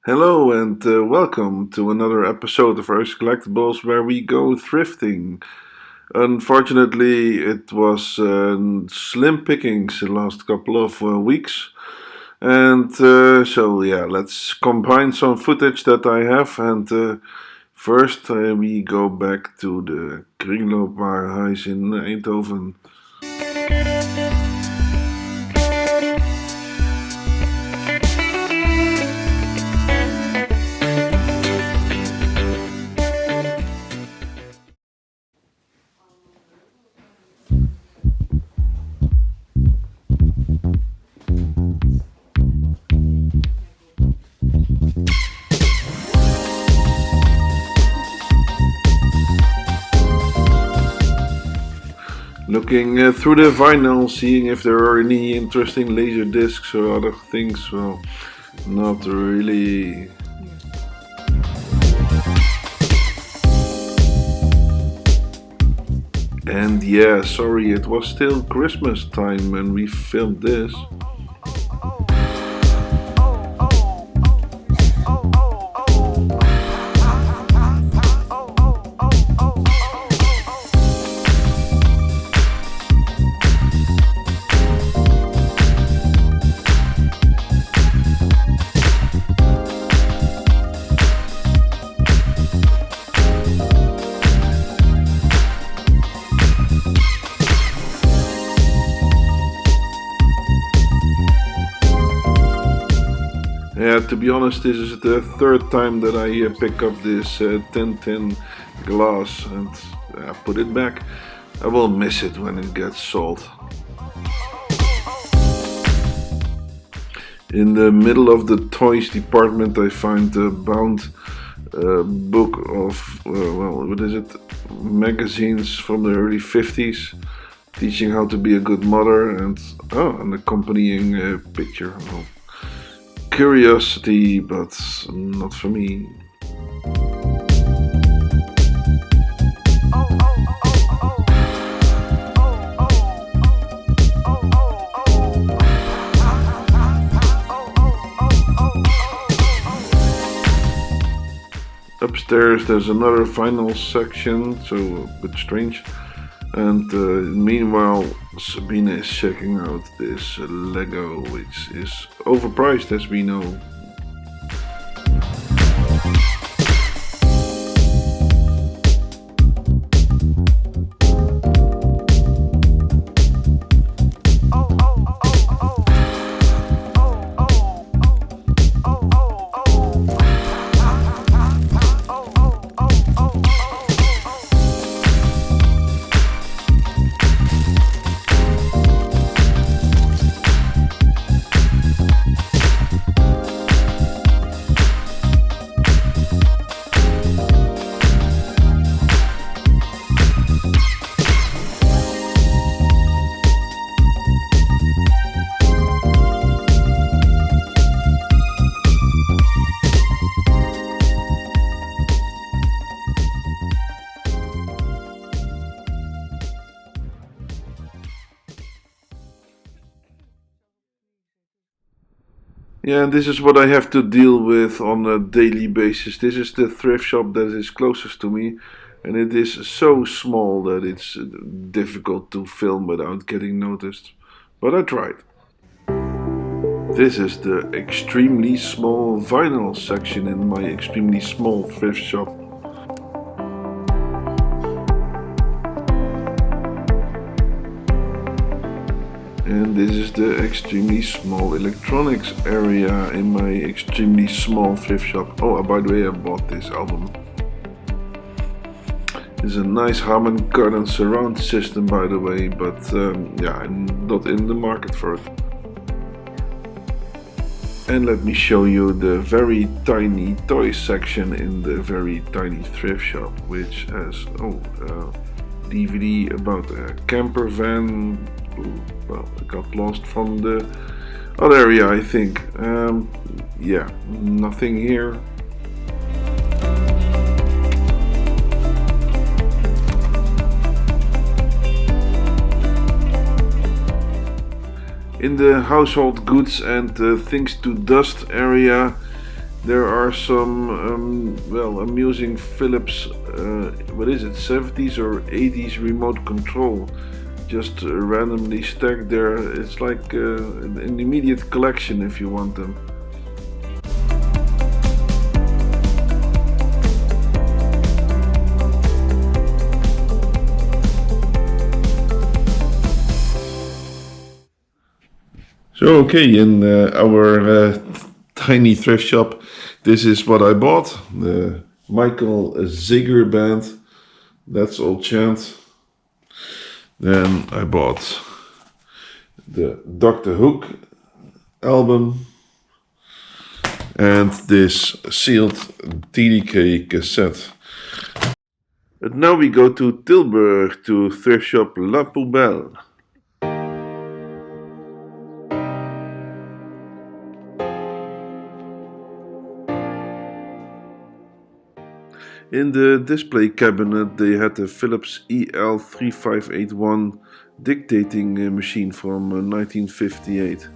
Hello and welcome to another episode of Erix Collectables where we go thrifting. Unfortunately, it was slim pickings the last couple of weeks. And let's combine some footage that I have. And first, we go back to the kringloopwarenhuis in Eindhoven. Looking through the vinyl, seeing if there are any interesting laser discs or other things. Well, not really. And yeah, sorry, it was still Christmas time when we filmed this. Yeah, to be honest, this is the third time that I pick up this 1010 glass and put it back. I will miss it when it gets sold. In the middle of the toys department, I find a bound book of, magazines from the early 50s, teaching how to be a good mother, and an accompanying picture. Well, curiosity, but not for me. Upstairs there's another vinyl section, so a bit strange. And meanwhile, Sabine is checking out this Lego, which is overpriced, as we know. Yeah, and this is what I have to deal with on a daily basis. This is the thrift shop that is closest to me, and it is so small that it's difficult to film without getting noticed. But I tried. This is the extremely small vinyl section in my extremely small thrift shop. And this is the extremely small electronics area in my extremely small thrift shop. Oh, by the way, I bought this album. It's a nice Harman Kardon surround system, by the way, but I'm not in the market for it. And let me show you the very tiny toy section in the very tiny thrift shop, which has DVD about a camper van. Well, it got lost from the other area, I think. Nothing here. In the household goods and things to dust area, There are some, amusing Philips, what is it, 70s or 80s remote control, just randomly stacked there. It's like an immediate collection if you want them. So, okay, in our tiny thrift shop, this is what I bought. The Michael Ziger band, that's all chant. Then I bought the Dr. Hook album and this sealed TDK cassette. But now we go to Tilburg to thrift shop La Poubelle. In the display cabinet they had a Philips EL3581 dictating machine from 1958.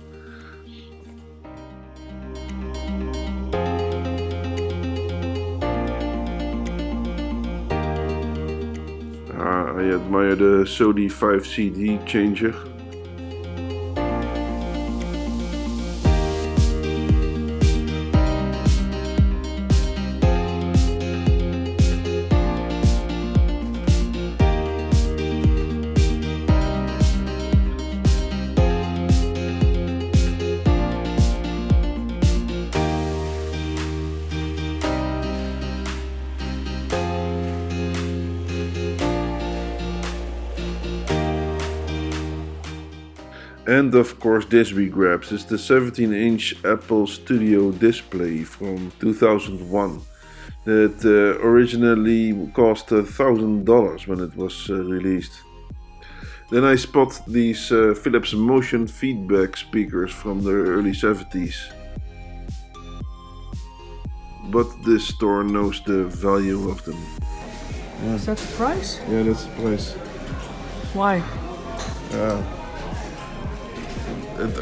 I admire the Sony 5 CD changer. And of course this we grabbed. It's the 17-inch Apple Studio display from 2001 that originally cost $1,000 when it was released. Then I spot these Philips motion feedback speakers from the early 70s. But this store knows the value of them. Yeah. Is that the price? Yeah, that's the price. Why?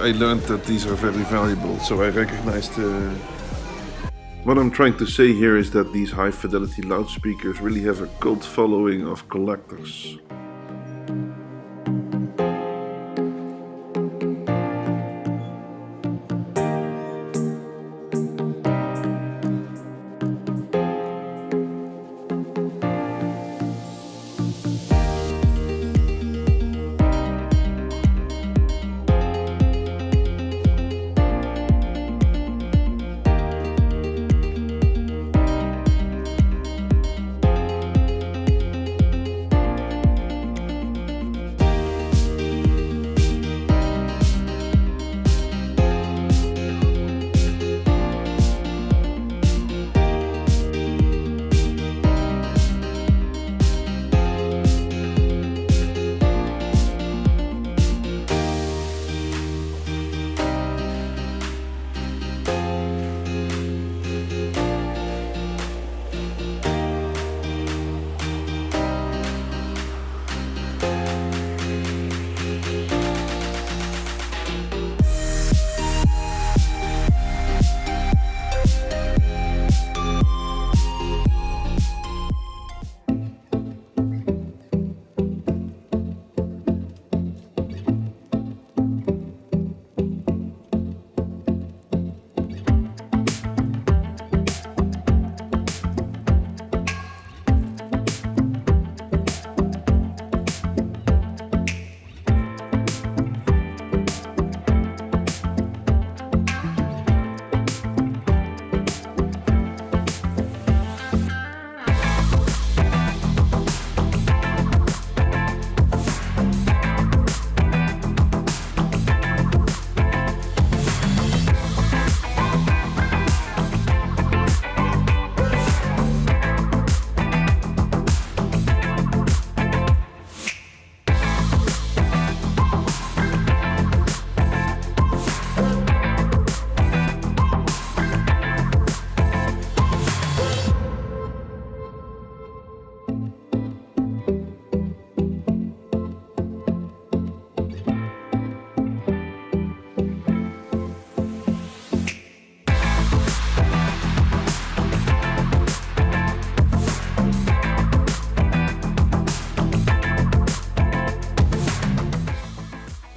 I learned that these are very valuable, so I recognized. What I'm trying to say here is that these high fidelity loudspeakers really have a cult following of collectors.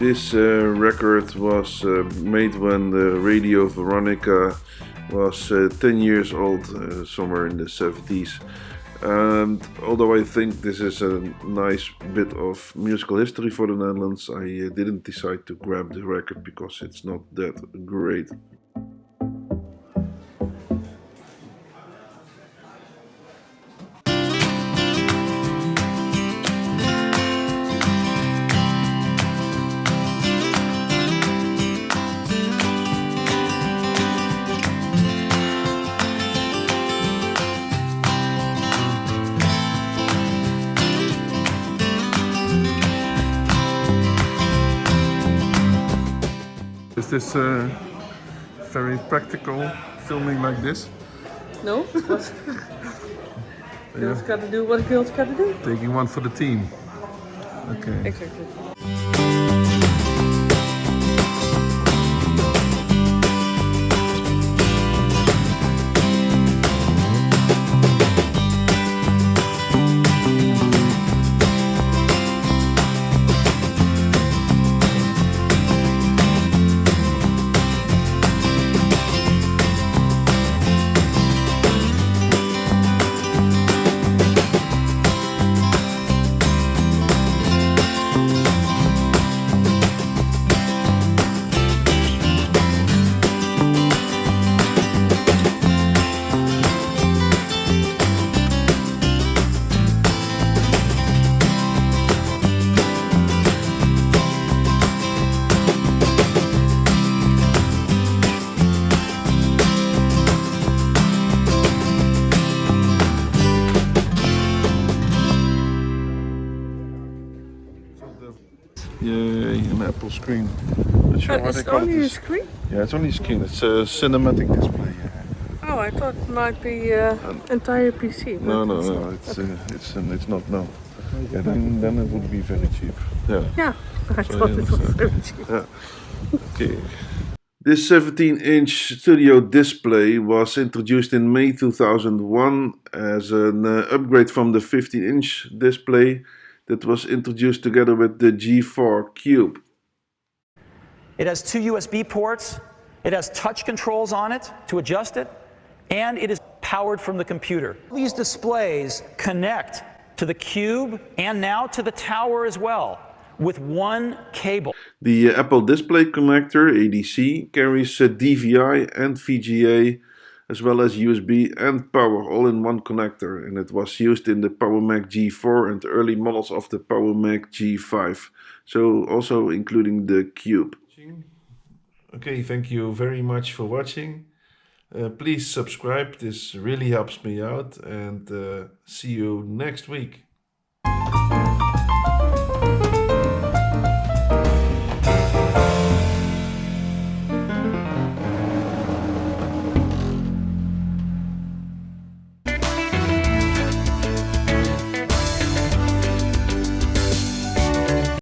This record was made when the Radio Veronica was 10 years old, somewhere in the 70s. And although I think this is a nice bit of musical history for the Netherlands, I didn't decide to grab the record because it's not that great. Is this very practical, filming like this? No? What? Girls gotta do what girls gotta do. Taking one for the team. Okay. Exactly. Yay, an Apple screen. Not sure what It's they call only it. a screen? Yeah, it's only a screen. It's a cinematic display. Oh, I thought it might be entire PC. but No, it's no, not. it's not. No. Yeah, then it would be very cheap. Yeah. Yeah, I thought it was very cheap. Yeah. Okay. This 17-inch studio display was introduced in May 2001 as an upgrade from the 15-inch display that was introduced together with the G4 Cube. It has 2 USB ports, it has touch controls on it to adjust it, and it is powered from the computer. These displays connect to the Cube and now to the tower as well with one cable. The Apple Display Connector, ADC, carries DVI and VGA, as well as USB and power, all in one connector, and it was used in the Power Mac G4 and early models of the Power Mac G5, so also including the Cube. Okay, thank you very much for watching. Please subscribe, this really helps me out, and see you next week.